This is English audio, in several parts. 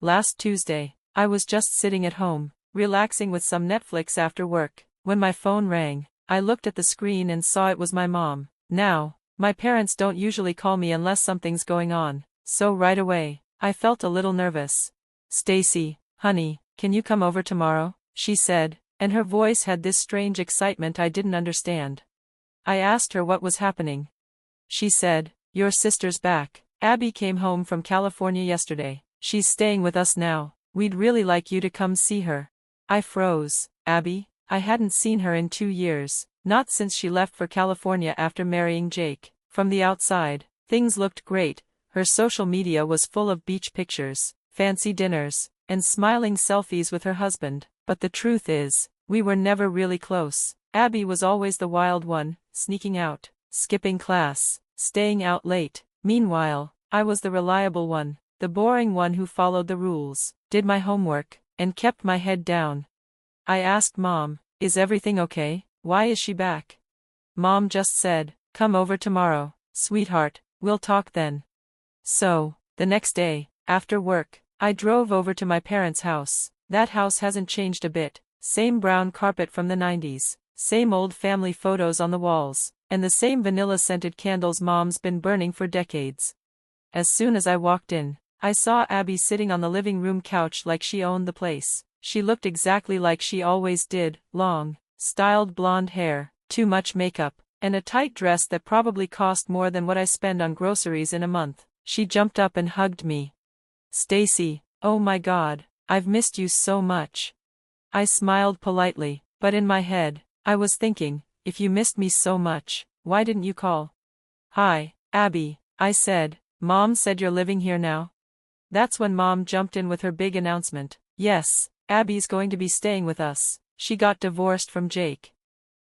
Last Tuesday, I was just sitting at home, relaxing with some Netflix after work, when my phone rang. I looked at the screen and saw it was my mom. Now, my parents don't usually call me unless something's going on, so right away, I felt a little nervous. "Stacy, honey, can you come over tomorrow?" she said, and her voice had this strange excitement I didn't understand. I asked her what was happening. She said, "Your sister's back. Abby came home from California yesterday. She's staying with us now. We'd really like you to come see her." I froze. Abby? I hadn't seen her in 2 years, not since she left for California after marrying Jake. From the outside, things looked great. Her social media was full of beach pictures, fancy dinners, and smiling selfies with her husband. But the truth is, we were never really close. Abby was always the wild one, sneaking out, skipping class, staying out late. Meanwhile, I was the reliable one, the boring one who followed the rules, did my homework, and kept my head down. I asked Mom, "Is everything okay? Why is she back?" Mom just said, "Come over tomorrow, sweetheart, we'll talk then." So, the next day, after work, I drove over to my parents' house. That house hasn't changed a bit, same brown carpet from the 90s, same old family photos on the walls, and the same vanilla-scented candles Mom's been burning for decades. As soon as I walked in, I saw Abby sitting on the living room couch like she owned the place. She looked exactly like she always did, long, styled blonde hair, too much makeup, and a tight dress that probably cost more than what I spend on groceries in a month. She jumped up and hugged me. "Stacy, oh my God, I've missed you so much." I smiled politely, but in my head, I was thinking, if you missed me so much, why didn't you call? "Hi, Abby," I said. "Mom said you're living here now?" That's when Mom jumped in with her big announcement. "Yes, Abby's going to be staying with us. She got divorced from Jake."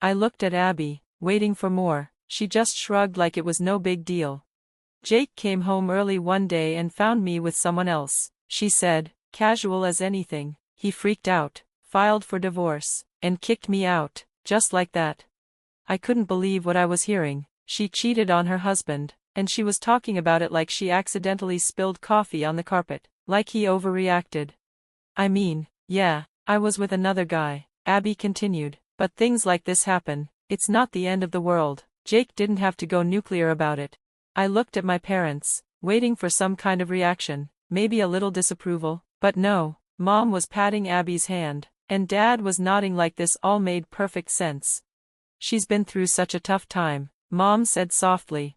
I looked at Abby, waiting for more. She just shrugged like it was no big deal. "Jake came home early one day and found me with someone else," she said, casual as anything. "He freaked out, filed for divorce, and kicked me out, just like that." I couldn't believe what I was hearing. She cheated on her husband, and she was talking about it like she accidentally spilled coffee on the carpet, like he overreacted. "I mean, yeah, I was with another guy," Abby continued, "but things like this happen. It's not the end of the world. Jake didn't have to go nuclear about it." I looked at my parents, waiting for some kind of reaction, maybe a little disapproval, but no. Mom was patting Abby's hand, and Dad was nodding like this all made perfect sense. "She's been through such a tough time," Mom said softly.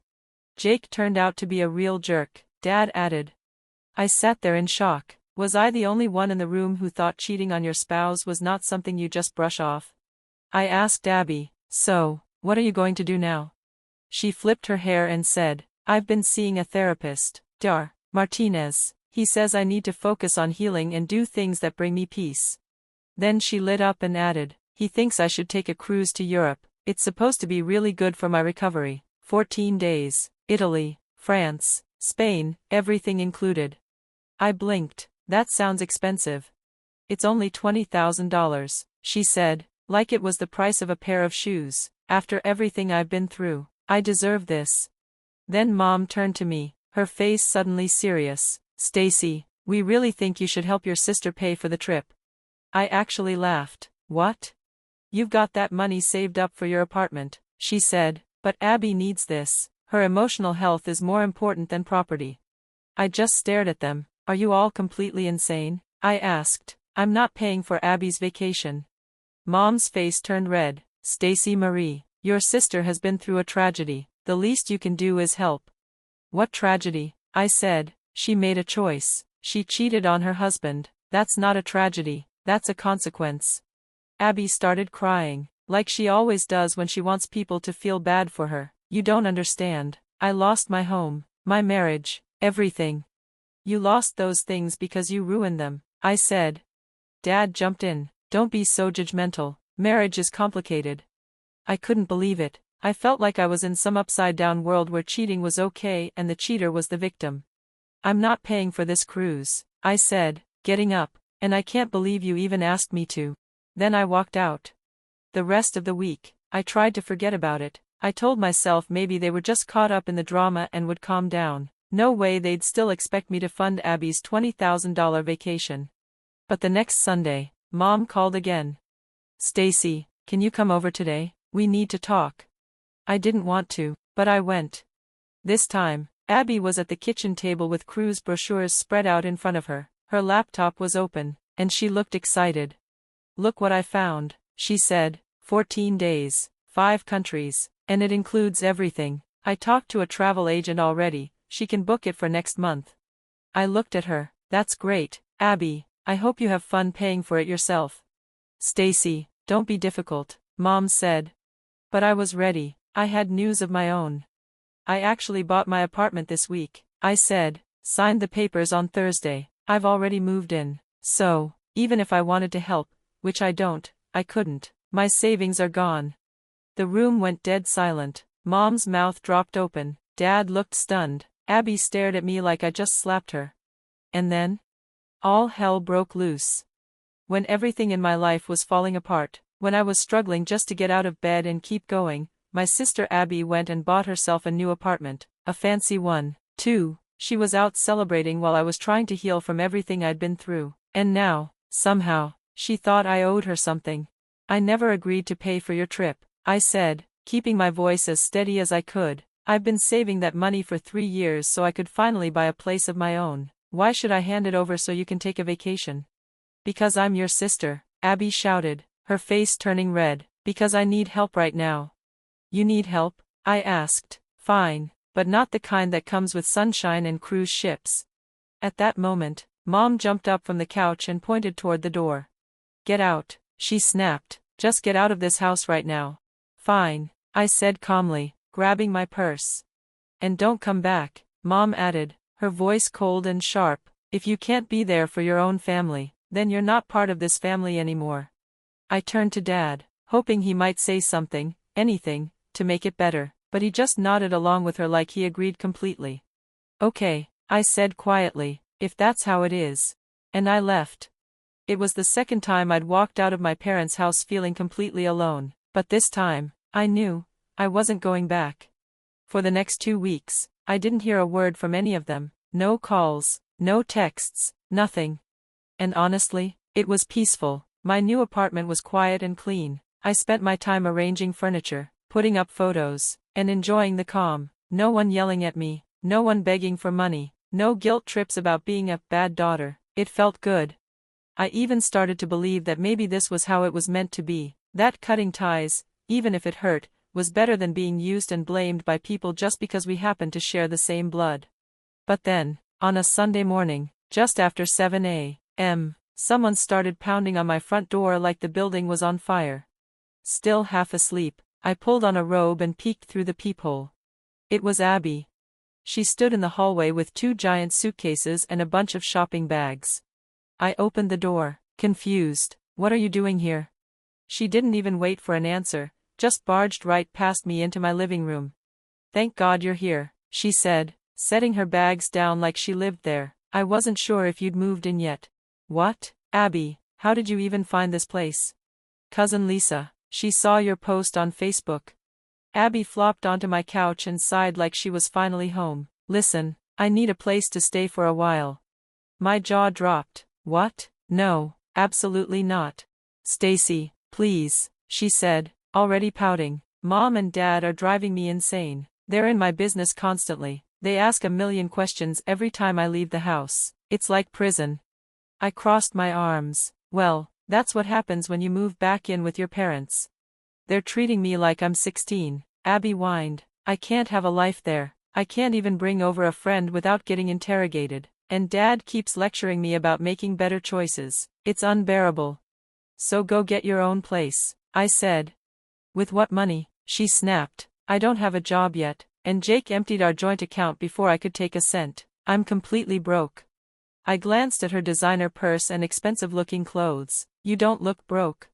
"Jake turned out to be a real jerk," Dad added. I sat there in shock. Was I the only one in the room who thought cheating on your spouse was not something you just brush off? I asked Abby, "So, what are you going to do now?" She flipped her hair and said, "I've been seeing a therapist, Dr. Martinez. He says I need to focus on healing and do things that bring me peace." Then she lit up and added, "He thinks I should take a cruise to Europe. It's supposed to be really good for my recovery. 14 days, Italy, France, Spain, everything included." I blinked. "That sounds expensive." "It's only $20,000, she said, like it was the price of a pair of shoes. "After everything I've been through, I deserve this." Then Mom turned to me, her face suddenly serious. "Stacy, we really think you should help your sister pay for the trip." I actually laughed. "What? You've got that money saved up for your apartment," she said, "but Abby needs this. Her emotional health is more important than property." I just stared at them. "Are you all completely insane?" I asked. "I'm not paying for Abby's vacation." Mom's face turned red. "Stacy Marie, your sister has been through a tragedy. The least you can do is help." "What tragedy?" I said. "She made a choice. She cheated on her husband. That's not a tragedy, that's a consequence." Abby started crying, like she always does when she wants people to feel bad for her. "You don't understand. I lost my home, my marriage, everything." "You lost those things because you ruined them," I said. Dad jumped in. "Don't be so judgmental. Marriage is complicated." I couldn't believe it. I felt like I was in some upside-down world where cheating was okay and the cheater was the victim. "I'm not paying for this cruise," I said, getting up, "and I can't believe you even asked me to." Then I walked out. The rest of the week, I tried to forget about it. I told myself maybe they were just caught up in the drama and would calm down. No way they'd still expect me to fund Abby's $20,000 vacation. But the next Sunday, Mom called again. Stacy, can you come over today? We need to talk. I didn't want to, but I went. This time, Abby was at the kitchen table with cruise brochures spread out in front of her. Her laptop was open, and she looked excited. Look what I found, she said. 14 days, 5 countries, and it includes everything. I talked to a travel agent already, she can book it for next month. I looked at her. That's great, Abby. I hope you have fun paying for it yourself. Stacy, don't be difficult, Mom said. But I was ready. I had news of my own. I actually bought my apartment this week, I said. Signed the papers on Thursday. I've already moved in. So, even if I wanted to help, which I don't, I couldn't. My savings are gone. The room went dead silent. Mom's mouth dropped open. Dad looked stunned. Abby stared at me like I just slapped her. And then? All hell broke loose. When everything in my life was falling apart, when I was struggling just to get out of bed and keep going, my sister Abby went and bought herself a new apartment, a fancy one, too. She was out celebrating while I was trying to heal from everything I'd been through. And now, somehow, she thought I owed her something. I never agreed to pay for your trip, I said, keeping my voice as steady as I could. I've been saving that money for 3 years so I could finally buy a place of my own. Why should I hand it over so you can take a vacation? Because I'm your sister, Abby shouted, her face turning red. Because I need help right now. You need help? I asked. Fine, but not the kind that comes with sunshine and cruise ships. At that moment, Mom jumped up from the couch and pointed toward the door. Get out, she snapped. Just get out of this house right now. Fine, I said calmly, grabbing my purse. And don't come back, Mom added, her voice cold and sharp. If you can't be there for your own family, then you're not part of this family anymore. I turned to Dad, hoping he might say something, anything, to make it better, but he just nodded along with her like he agreed completely. Okay, I said quietly, if that's how it is. And I left. It was the second time I'd walked out of my parents' house feeling completely alone, but this time, I knew, I wasn't going back. For the next 2 weeks, I didn't hear a word from any of them, no calls, no texts, nothing. And honestly, it was peaceful. My new apartment was quiet and clean. I spent my time arranging furniture, putting up photos, and enjoying the calm. No one yelling at me, no one begging for money, no guilt trips about being a bad daughter. It felt good. I even started to believe that maybe this was how it was meant to be, that cutting ties, even if it hurt, was better than being used and blamed by people just because we happened to share the same blood. But then, on a Sunday morning, just after 7 a.m., someone started pounding on my front door like the building was on fire. Still half asleep, I pulled on a robe and peeked through the peephole. It was Abby. She stood in the hallway with 2 giant suitcases and a bunch of shopping bags. I opened the door, confused. What are you doing here? She didn't even wait for an answer, just barged right past me into my living room. Thank God you're here, she said, setting her bags down like she lived there. I wasn't sure if you'd moved in yet. What? Abby, how did you even find this place? Cousin Lisa, she saw your post on Facebook. Abby flopped onto my couch and sighed like she was finally home. Listen, I need a place to stay for a while. My jaw dropped. What? No, absolutely not. Stacy, please, she said, already pouting. Mom and Dad are driving me insane. They're in my business constantly. They ask a million questions every time I leave the house. It's like prison. I crossed my arms. Well, that's what happens when you move back in with your parents. They're treating me like I'm 16, Abby whined. I can't have a life there. I can't even bring over a friend without getting interrogated. And Dad keeps lecturing me about making better choices. It's unbearable. So go get your own place, I said. With what money? She snapped. I don't have a job yet, and Jake emptied our joint account before I could take a cent. I'm completely broke. I glanced at her designer purse and expensive-looking clothes. You don't look broke.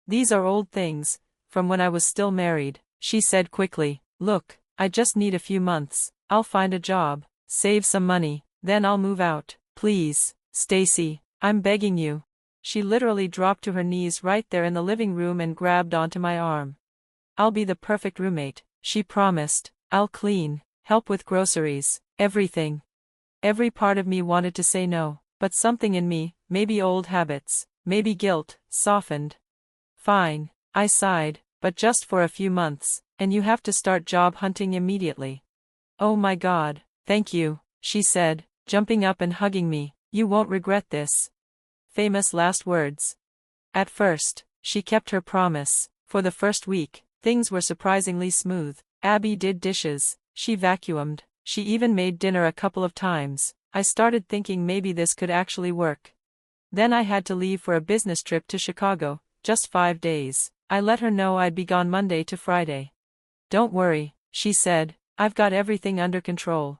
These are old things, from when I was still married, she said quickly. Look, I just need a few months. I'll find a job, save some money, then I'll move out. Please, Stacy, I'm begging you. She literally dropped to her knees right there in the living room and grabbed onto my arm. I'll be the perfect roommate, she promised. I'll clean, help with groceries, Everything. Every part of me wanted to say no, but something in me, maybe old habits, maybe guilt, softened. Fine, I sighed, but just for a few months, and you have to start job hunting immediately. Oh my God, thank you, she said, jumping up and hugging me. You won't regret this. Famous last words. At first, she kept her promise. For the first week, things were surprisingly smooth. Abby did dishes, she vacuumed, she even made dinner a couple of times. I started thinking maybe this could actually work. Then I had to leave for a business trip to Chicago, just 5 days. I let her know I'd be gone Monday to Friday. Don't worry, she said, I've got everything under control.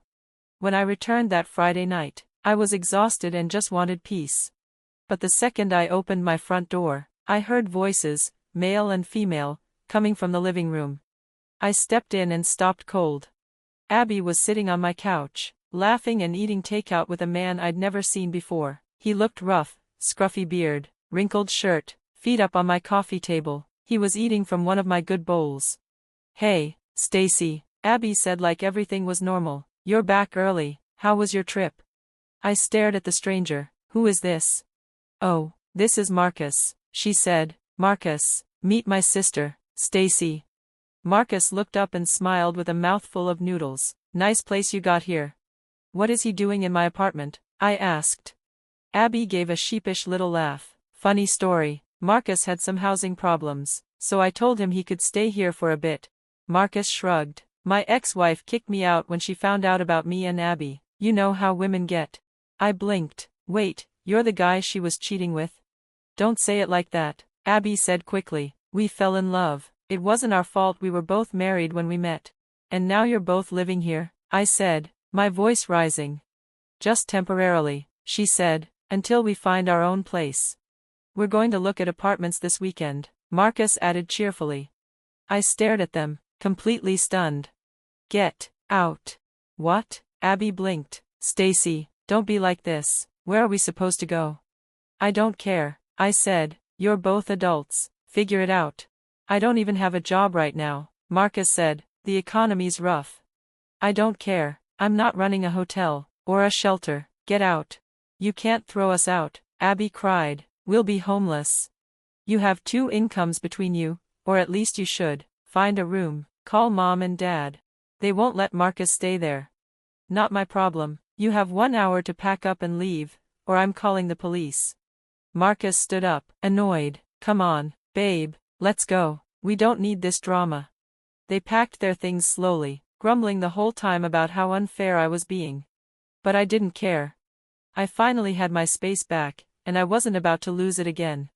When I returned that Friday night, I was exhausted and just wanted peace. But the second I opened my front door, I heard voices, male and female, coming from the living room. I stepped in and stopped cold. Abby was sitting on my couch, laughing and eating takeout with a man I'd never seen before. He looked rough, scruffy beard, wrinkled shirt, feet up on my coffee table. He was eating from one of my good bowls. Hey, Stacy, Abby said like everything was normal. You're back early, how was your trip? I stared at the stranger. Who is this? Oh, this is Marcus, she said. Marcus, meet my sister, Stacy. Marcus looked up and smiled with a mouthful of noodles. Nice place you got here. What is he doing in my apartment? I asked. Abby gave a sheepish little laugh. Funny story, Marcus had some housing problems, so I told him he could stay here for a bit. Marcus shrugged. My ex-wife kicked me out when she found out about me and Abby. You know how women get. I blinked. Wait, you're the guy she was cheating with? Don't say it like that, Abby said quickly. We fell in love. It wasn't our fault, we were both married when we met. And now you're both living here, I said, my voice rising. Just temporarily, she said, until we find our own place. We're going to look at apartments this weekend, Marcus added cheerfully. I stared at them, completely stunned. Get out. What? Abby blinked. Stacy, don't be like this. Where are we supposed to go? I don't care, I said. You're both adults. Figure it out. I don't even have a job right now, Marcus said. The economy's rough. I don't care. I'm not running a hotel or a shelter. Get out. You can't throw us out, Abby cried. We'll be homeless. You have 2 incomes between you, or at least you should. Find a room. Call mom and dad. They won't let Marcus stay there. Not my problem. You have 1 hour to pack up and leave, or I'm calling the police. Marcus stood up, annoyed. Come on, babe, let's go. We don't need this drama. They packed their things slowly, grumbling the whole time about how unfair I was being. But I didn't care. I finally had my space back, and I wasn't about to lose it again.